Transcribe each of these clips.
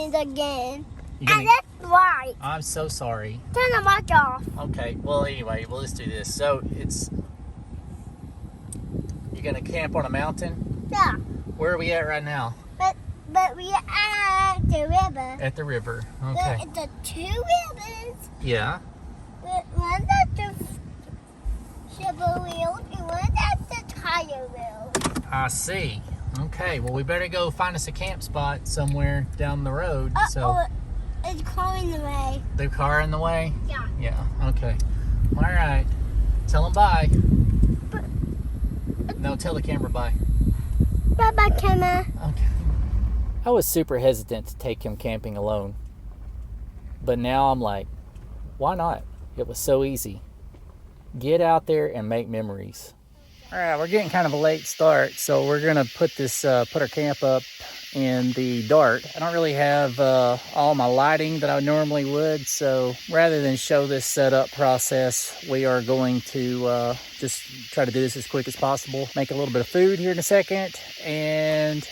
means again. Gonna... And that's right. I'm so sorry. Turn the mic off. Okay, well anyway, well let's do this. So you're gonna camp on a mountain? Yeah. Where are we at right now? But we are at the river. At the river, okay. The two rivers. Yeah. One's at the shovel wheel and one's at the tire wheel. I see. Okay, well we better go find us a camp spot somewhere down the road. It's car in the way. The car in the way? Yeah. Yeah, okay. All right. Tell them bye. No, tell the camera bye. Bye-bye, camera. Okay. I was super hesitant to take him camping alone. But now I'm like, why not? It was so easy. Get out there and make memories. All right, we're getting kind of a late start, so we're gonna put our camp up in the dark. I don't really have all my lighting that I normally would, so rather than show this setup process, we are going to just try to do this as quick as possible. Make a little bit of food here in a second and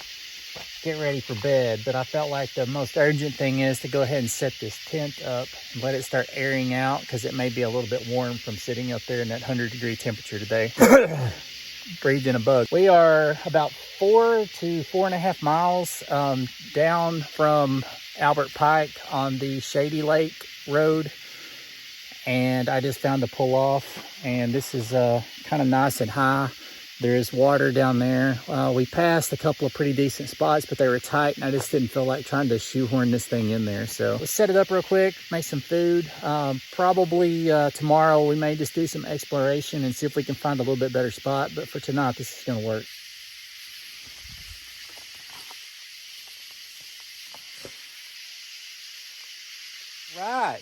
get ready for bed. But I felt like the most urgent thing is to go ahead and set this tent up and let it start airing out, because it may be a little bit warm from sitting up there in that 100-degree temperature today. Breathed in a bug. We are about 4 to 4.5 miles down from Albert Pike on the Shady Lake Road, and I just found the pull off, and this is kind of nice and high. There is water down there. We passed a couple of pretty decent spots, but they were tight, and I just didn't feel like trying to shoehorn this thing in there. So let's set it up real quick, make some food. Probably tomorrow we may just do some exploration and see if we can find a little bit better spot. But for tonight, this is gonna work. Right.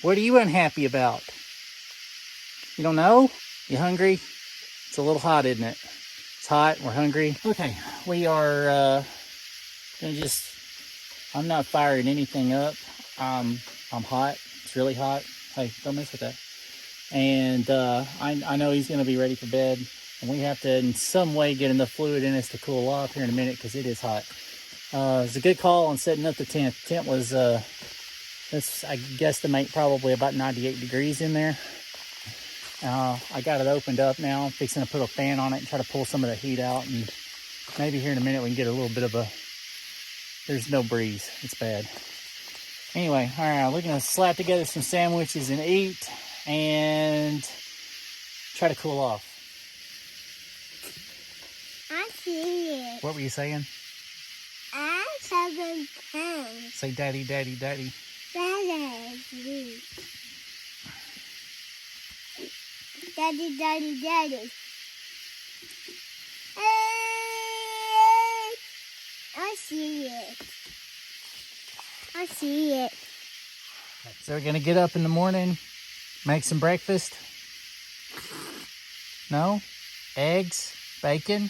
What are you unhappy about? You don't know? You hungry? It's a little hot, isn't it? It's hot, we're hungry. Okay, we are gonna I'm not firing anything up. I'm hot, it's really hot. Hey, don't mess with that. And I know he's gonna be ready for bed, and we have to in some way get enough fluid in us to cool off here in a minute, because it is hot. It's a good call on setting up the tent. The tent was, I guesstimate probably about 98 degrees in there. I got it opened up now. I'm fixing to put a fan on it and try to pull some of the heat out, and maybe here in a minute we can get a little bit of there's no breeze. It's bad. Anyway, all right, we're gonna slap together some sandwiches and eat and try to cool off. I see it. What were you saying? I saw the pen. Say daddy, daddy, daddy. Daddy. Daddy, daddy, daddy. I see it. I see it. So we're gonna get up in the morning, make some breakfast. No? Eggs, bacon,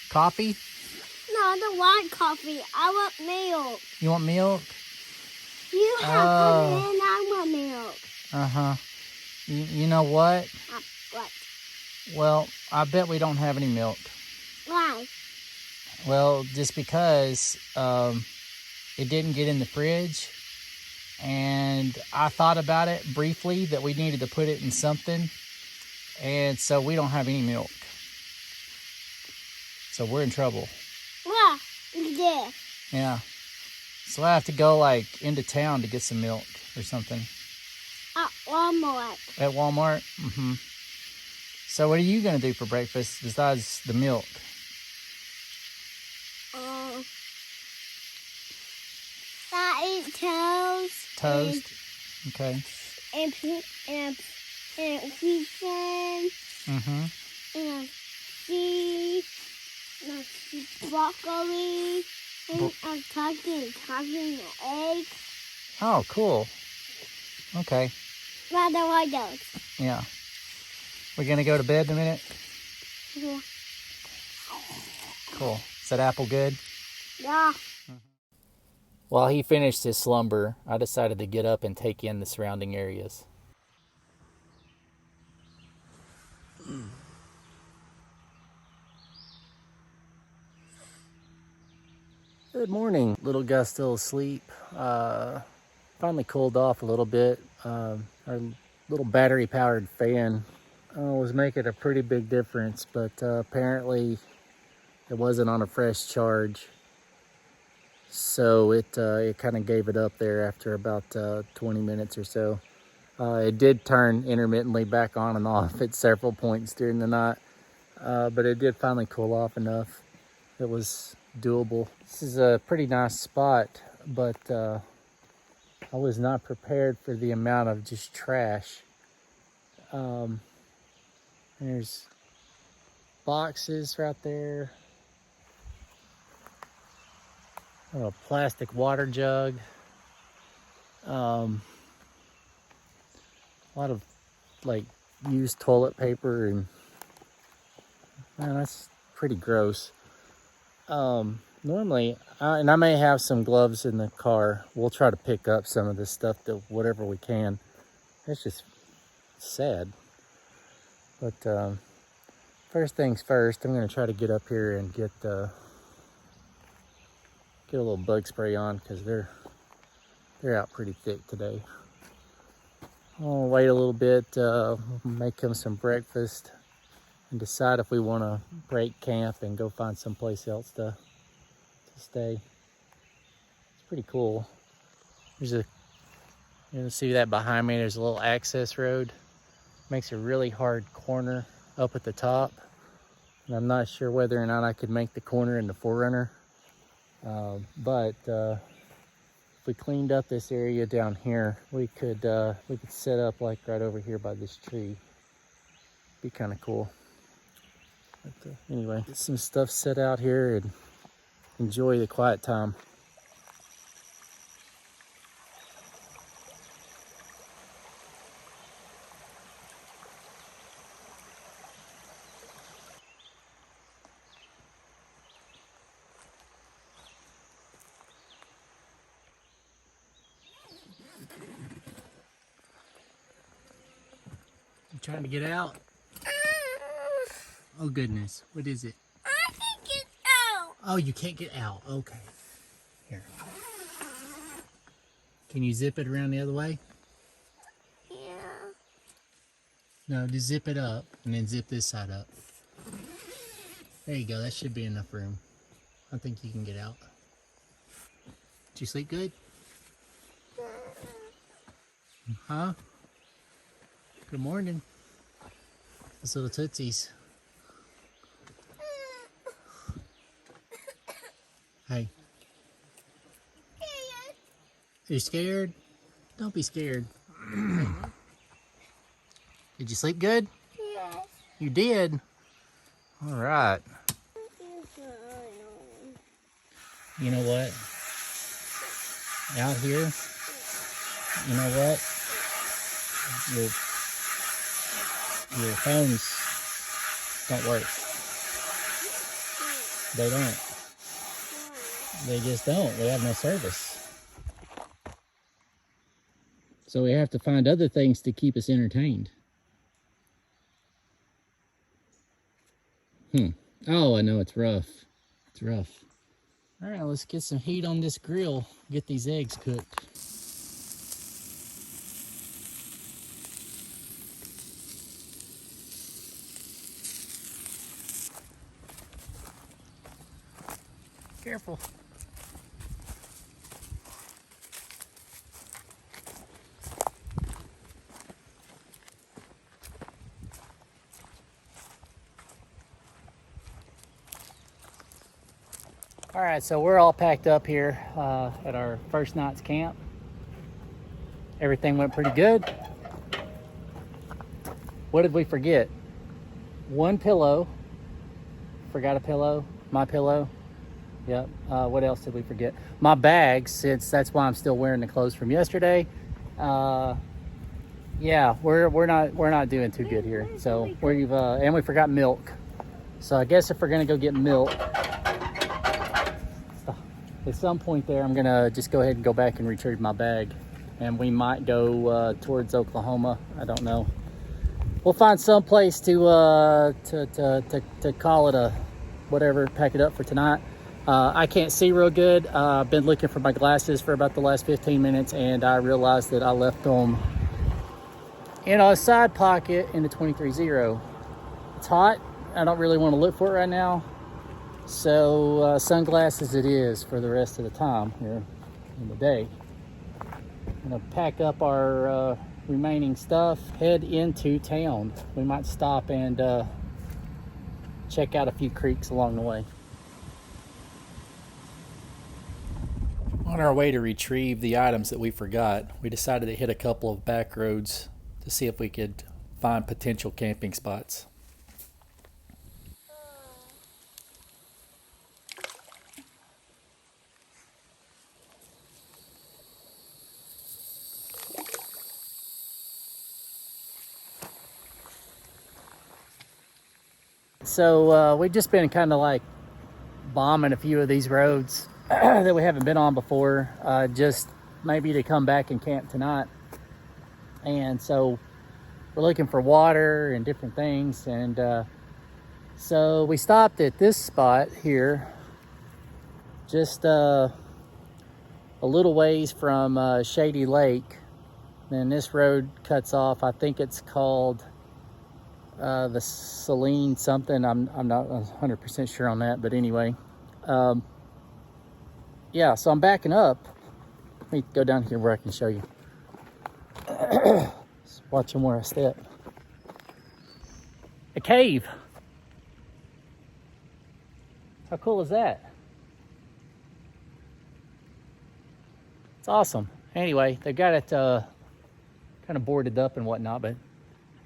coffee? No, I don't want coffee. I want milk. You want milk? You have coffee and I want milk. Uh-huh. You know what? What? Well, I bet we don't have any milk. Why? Well, just because it didn't get in the fridge, and I thought about it briefly that we needed to put it in something, and so we don't have any milk. So we're in trouble. Wow, yeah. Yeah. So I have to go like into town to get some milk or something. At Walmart. At Walmart? Mm-hmm. So what are you going to do for breakfast besides the milk? I eat toast. Toast? Okay. And pizza. Mm-hmm. And cheese. And broccoli. And I'm talking eggs. Oh, cool. Okay. Rather like those. Yeah. We're going to go to bed in a minute? Yeah. Cool. Is that apple good? Yeah. While he finished his slumber, I decided to get up and take in the surrounding areas. Good morning. Little guy's still asleep. Finally cooled off a little bit. Our little battery powered fan was making a pretty big difference, but apparently it wasn't on a fresh charge. So it kind of gave it up there after about 20 minutes or so. It did turn intermittently back on and off at several points during the night, but it did finally cool off enough. It was doable. This is a pretty nice spot, but I was not prepared for the amount of just trash. There's boxes right there. A plastic water jug. A lot of like used toilet paper, and man, that's pretty gross. Normally, and I may have some gloves in the car. We'll try to pick up some of this stuff, whatever we can. It's just sad. But first things first, I'm gonna try to get up here and get a little bug spray on, because they're out pretty thick today. I'll wait a little bit, make them some breakfast, and decide if we want to break camp and go find someplace else to stay. It's pretty cool. You can see that behind me. There's a little access road. Makes a really hard corner up at the top, and I'm not sure whether or not I could make the corner in the 4Runner. But if we cleaned up this area down here, we could set up like right over here by this tree. Be kind of cool. But anyway, get some stuff set out here and enjoy the quiet time. You trying to get out? Oh goodness, what is it? I can get out. Oh, you can't get out. Okay. Here. Can you zip it around the other way? Yeah. No, just zip it up and then zip this side up. There you go. That should be enough room. I think you can get out. Did you sleep good? Huh? Good morning. Those little tootsies. Hey. You scared? Don't be scared. Did you sleep good? Yes. You did? All right. You know what? Out here, you know what? Your phones don't work. They don't. They just don't. They have no service. So we have to find other things to keep us entertained. Oh, I know, it's rough. It's rough. All right, let's get some heat on this grill. Get these eggs cooked. Careful. All right, so we're all packed up here at our first night's camp. Everything went pretty good. What did we forget? One pillow. Forgot a pillow. My pillow. Yep. What else did we forget? My bags, since that's why I'm still wearing the clothes from yesterday. Yeah, we're not doing too good here. So and we forgot milk. So I guess if we're gonna go get milk, at some point there, I'm gonna just go ahead and go back and retrieve my bag, and we might go towards Oklahoma. I don't know. We'll find some place to call it a whatever, pack it up for tonight. I can't see real good. I've been looking for my glasses for about the last 15 minutes, and I realized that I left them in a side pocket in the 23-0. It's hot. I don't really want to look for it right now. So sunglasses it is for the rest of the time here in the day. I'm going to pack up our remaining stuff, head into town. We might stop and check out a few creeks along the way. On our way to retrieve the items that we forgot, we decided to hit a couple of back roads to see if we could find potential camping spots. So we've just been kind of like bombing a few of these roads that we haven't been on before, just maybe to come back and camp tonight. And so we're looking for water and different things. And so we stopped at this spot here, just a little ways from Shady Lake. Then this road cuts off. I think it's called the Saline something. I'm not 100% sure on that, but anyway. Yeah, so I'm backing up. Let me go down here where I can show you. Just watching where I step. A cave. How cool is that? It's awesome. Anyway, they got it kind of boarded up and whatnot, but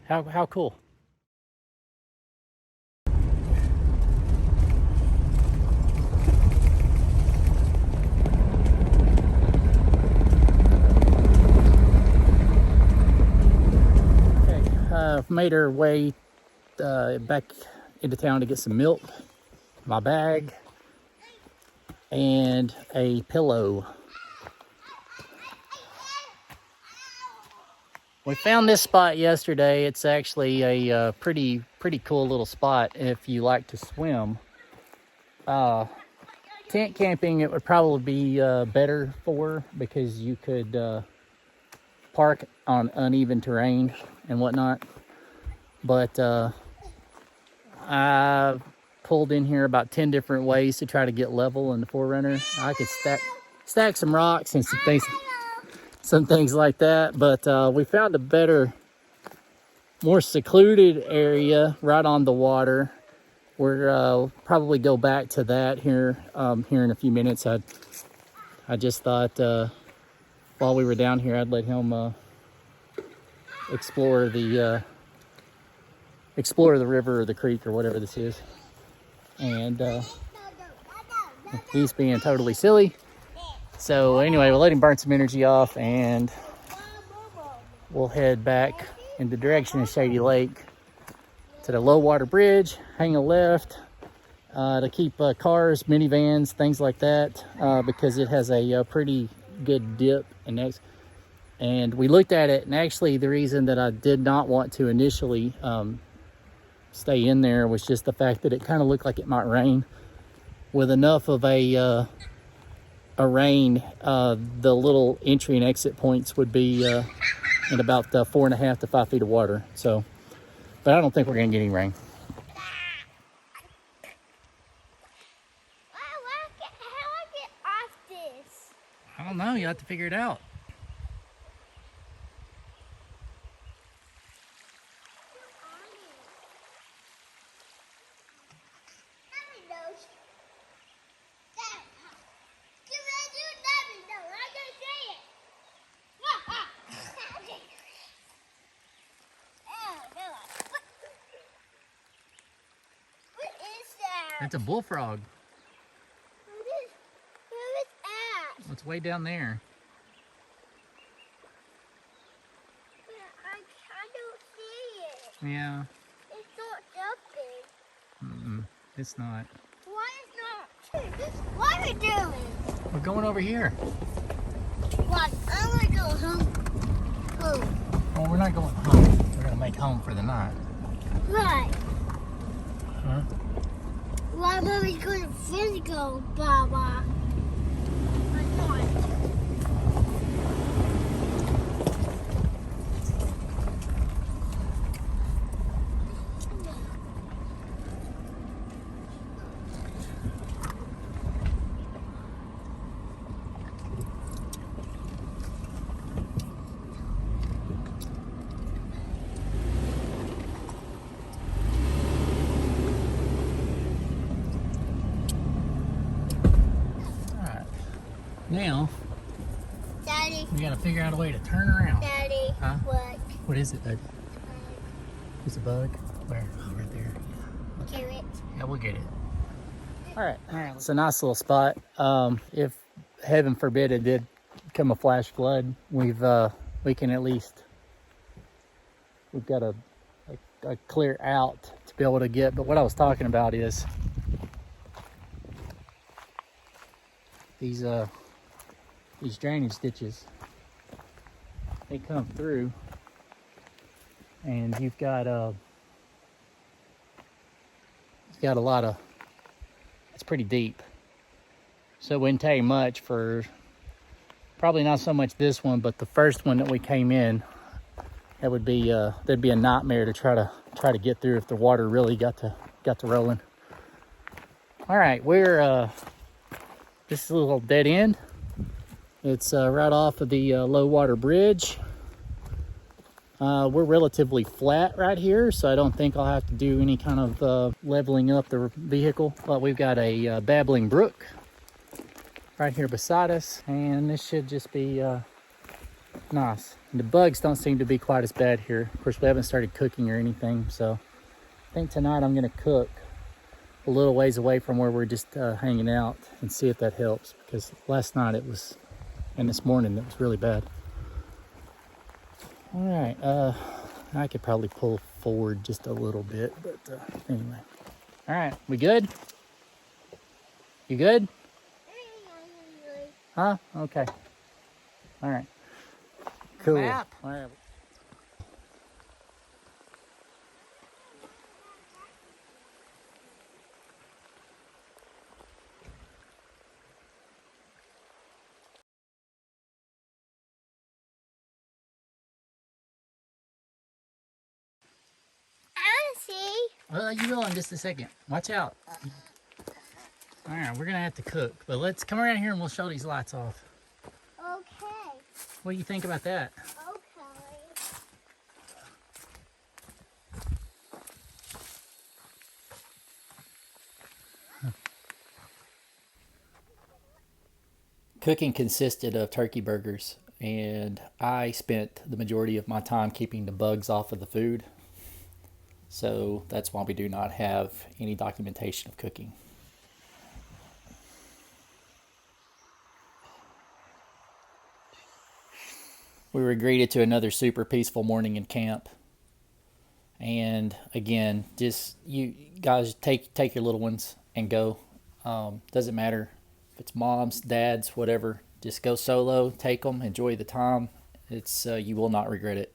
how cool. Made our way back into town to get some milk, my bag, and a pillow. We found this spot yesterday. It's actually a pretty cool little spot if you like to swim. Tent camping it would probably be better for, because you could park on uneven terrain and whatnot. But I pulled in here about 10 different ways to try to get level in the 4Runner. I could stack some rocks and some things like that. But we found a better, more secluded area right on the water. We'll probably go back to that here in a few minutes. I just thought while we were down here, I'd let him explore the river or the creek or whatever this is. And he's being totally silly. So anyway, we'll let him burn some energy off, and we'll head back in the direction of Shady Lake to the low water bridge, hang a left to keep cars, minivans, things like that, because it has a pretty good dip and next. And we looked at it, and actually the reason that I did not want to initially stay in there was just the fact that it kind of looked like it might rain. With enough of a rain, the little entry and exit points would be in about 4.5 to 5 feet of water. So, but I don't think we're gonna get any rain. How I get off this? I don't know, you have to figure it out. It's a bullfrog. Where is that? It's way down there. I don't see it. Yeah. It's not jumping. It's not. Why is not? What are we doing? We're going over here. What? I'm gonna go home. Well, we're not going home. We're gonna make home for the night. Right. Huh? Why are we going to physical, Baba? Or not? Now, Daddy. we gotta figure out a way to turn around. Daddy. Huh? What? What is it, bud? It's a bug? Where? Oh, right there. Carrot. Yeah, we'll get it. All right. It's a nice little spot. If heaven forbid it did come a flash flood, we can at least, we've got a clear out to be able to get. But what I was talking about is these drainage ditches. They come through, and you've got a lot of, it's pretty deep, so it wouldn't take much for, probably not so much this one, but the first one that we came in, that would be that'd be a nightmare to try to get through if the water really got to rolling. All right, we're this is a little dead end. It's right off of the low water bridge. We're relatively flat right here, so I don't think I'll have to do any kind of leveling up the vehicle. But we've got a babbling brook right here beside us, and this should just be nice. And the bugs don't seem to be quite as bad here. Of course, we haven't started cooking or anything, so I think tonight I'm gonna cook a little ways away from where we're just hanging out and see if that helps, because last night it was, and this morning it was really bad. All right, I could probably pull forward just a little bit, but anyway. All right, we good? You good? Huh? Okay. All right. Cool. Map. All right. See? Well, you will in just a second. Watch out. All right, we're gonna have to cook, but let's come around here and we'll show these lights off. Okay. What do you think about that? Okay. Cooking consisted of turkey burgers, and I spent the majority of my time keeping the bugs off of the food. So that's why we do not have any documentation of cooking. We were greeted to another super peaceful morning in camp. And again, just you guys take your little ones and go. Doesn't matter if it's moms, dads, whatever. Just go solo, take them, enjoy the time. It's you will not regret it.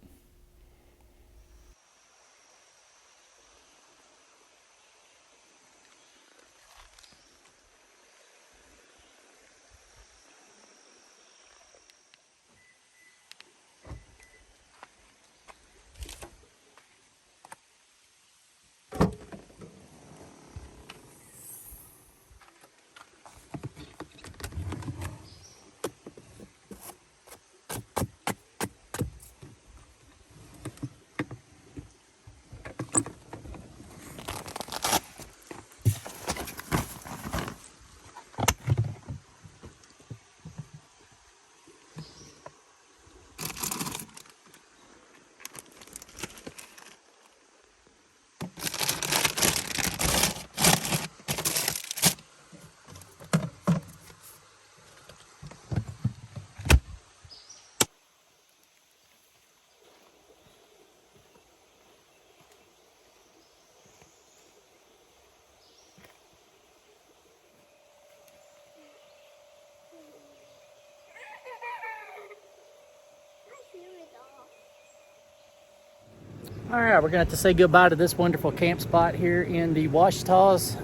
All right, we're gonna have to say goodbye to this wonderful camp spot here in the Ouachitas.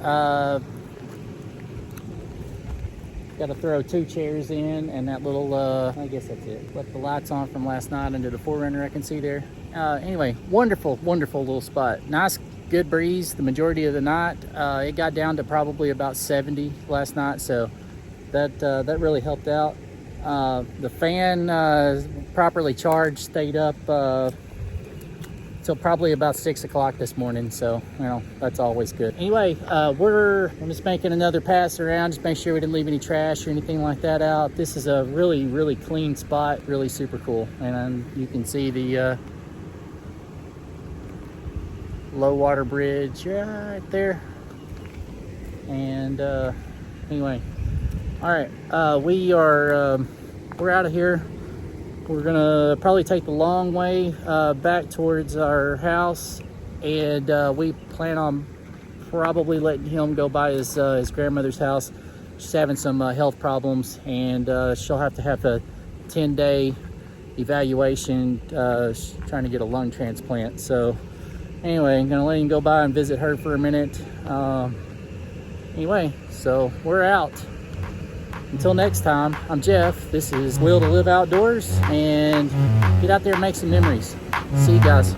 Got to throw 2 chairs in and that little, I guess that's it. Left the lights on from last night under the 4Runner I can see there. Anyway, wonderful, wonderful little spot. Nice, good breeze the majority of the night. It got down to probably about 70 last night, so that really helped out. The fan, properly charged, stayed up till probably about 6 o'clock this morning, so you know that's always good. Anyway, I'm just making another pass around, just make sure we didn't leave any trash or anything like that out. This is a really, really clean spot, really super cool, and you can see the low water bridge right there. And anyway, all right, we're out of here. We're gonna probably take the long way back towards our house, and we plan on probably letting him go by his grandmother's house. She's having some health problems, and she'll have a 10-day evaluation. She's trying to get a lung transplant. So anyway, I'm gonna let him go by and visit her for a minute. Anyway, so we're out. Until next time, I'm Jeff. This is Will to Live Outdoors, and get out there and make some memories. See you guys.